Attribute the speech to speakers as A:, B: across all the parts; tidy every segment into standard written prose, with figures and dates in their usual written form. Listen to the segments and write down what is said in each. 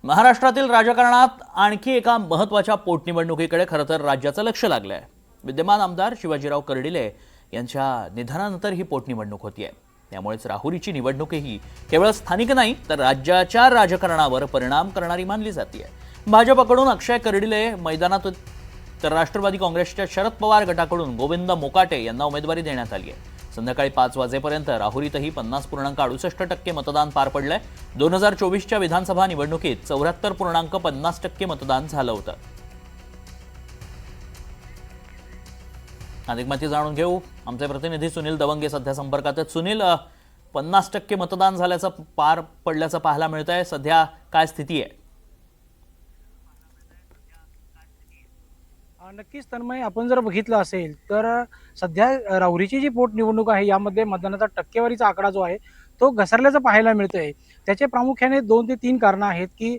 A: महाराष्ट्रातील राजकारणात आणखी एका महत्त्वाच्या पोटनिवडणुकीकडे खरं तर राज्याचं लक्ष लागलं आहे। विद्यमान आमदार शिवाजीराव कर्डिले यांच्या निधनानंतर ही पोटनिवडणूक होतीये। त्यामुळेच राहुरीची निवडणूकही केवळ स्थानिक नाही तर राज्याच्या राजकारणावर परिणाम करणारी मानली जाते। भाजपकडून अक्षय कर्डिले मैदानात तर राष्ट्रवादी काँग्रेसच्या शरद पवार गटाकडून गोविंद मोकाटे यांना उमेदवारी देण्यात आली आहे। संध्याकाळी 5 वाजेपर्यंत राहुरीतही 50.68% मतदान पार पडलंय। 2024च्या विधानसभा निवडणुकीत 74.50% मतदान झालं होतं। अधिक माहिती जाणून घेऊ, आमचे प्रतिनिधी सुनील दवंगे सध्या संपर्कात आहेत। सुनील, 50% मतदान झाल्याचं पार पडल्याचं पाहायला मिळतंय, सध्या काय स्थिती आहे?
B: नक्कीच तन्मय, आपण जर बघितलं असेल तर सध्या राहुरीची जी पोटनिवडणूक आहे यामध्ये मतदानाचा टक्केवारीचा आकडा जो आहे तो घसरल्याचं पाहायला मिळतंय। त्याचे प्रामुख्याने 2 ते 3 कारणं आहेत की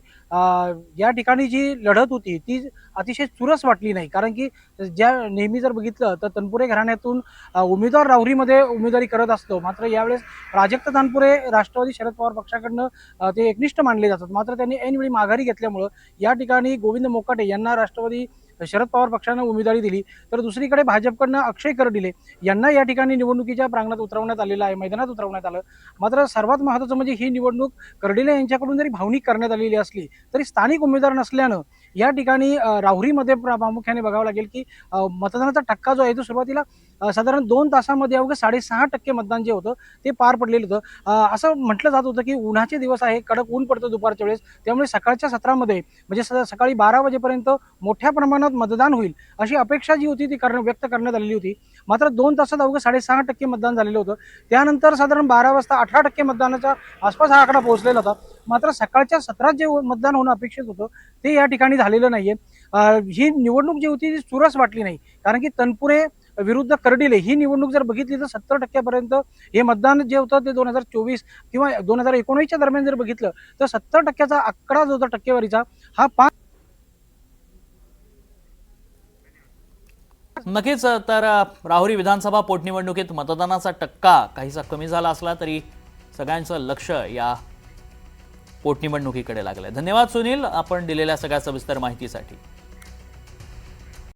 B: या ठिकाणी जी लढत होती ती अतिशय चुरस वाटली नाही। कारण की ज्या नेहमी जर बघितलं तर तनपुरे घराण्यातून उमेदवार राहुरीमध्ये उमेदवारी करत असतो, मात्र यावेळेस प्राजक्त तनपुरे राष्ट्रवादी शरद पवार पक्षाकडनं ते एकनिष्ठ मानले जातात। मात्र त्यांनी ऐनवेळी माघारी घेतल्यामुळं या ठिकाणी गोविंद मोकाटे यांना राष्ट्रवादी शरद पवार पक्षानं उमेदवारी दिली, तर दुसरीकडे भाजपकडनं अक्षय कर्डिले यांना या ठिकाणी निवडणुकीच्या प्रांगणात उतरवण्यात आलेलं आहे, मैदानात उतरवण्यात आलं। मात्र सर्वात महत्त्वाचं म्हणजे ही निवडणूक कर्डिले यांच्याकडून जरी भावनिक करण्यात आलेली असली तरी स्थानिक उमेदवार नसल्यानं या ठिकाणी राहुरीमध्ये प्रामुख्याने बघावं लागेल की मतदानाचा टक्का जो आहे तो सुरुवातीला साधारण 2 तासामध्ये अवघं 6.5% मतदान जे होतं ते पार पडलेलं होतं। असं म्हटलं जात होतं की उन्हाचे दिवस आहे, कडक ऊन पडतं दुपारच्या वेळेस, त्यामुळे सकाळच्या सत्रामध्ये म्हणजे सकाळी 12 वाजेपर्यंत मोठ्या प्रमाणात मतदान होईल अशी अपेक्षा जी होती ती व्यक्त करण्यात आलेली होती। मात्र 2 तासात अवघं 6.5% मतदान झालेलं होतं। त्यानंतर साधारण 12 वाजता 18% मतदानाच्या आसपास हा आकडा पोहोचलेला होता। मात्र सकाळच्या सत्रात जे मतदान होणं अपेक्षित होतं ते या ठिकाणी झालेलं नाहीये। ही निवडणूक जी होती ती चुरस वाटली नाही, कारण की तनपुरे विरुद्ध कर्डिले ही निवडणूक जर बघितली तर 70% पर्यंत हे मतदान जे होतं ते 2024 किंवा 2019च्या दरम्यान जर बघितलं तर 70%चा आकडा जो होता टक्केवारीचा हा
A: नक्कीच तर राहुरी विधानसभा पोटनिवडणुकीत मतदानाचा टक्का काहीसा कमी झाला असला तरी सगळ्यांचं लक्ष या पोटनिवडणुकीकडे लागलंय। धन्यवाद सुनील, आपण दिलेल्या सगळ्या सविस्तर माहितीसाठी।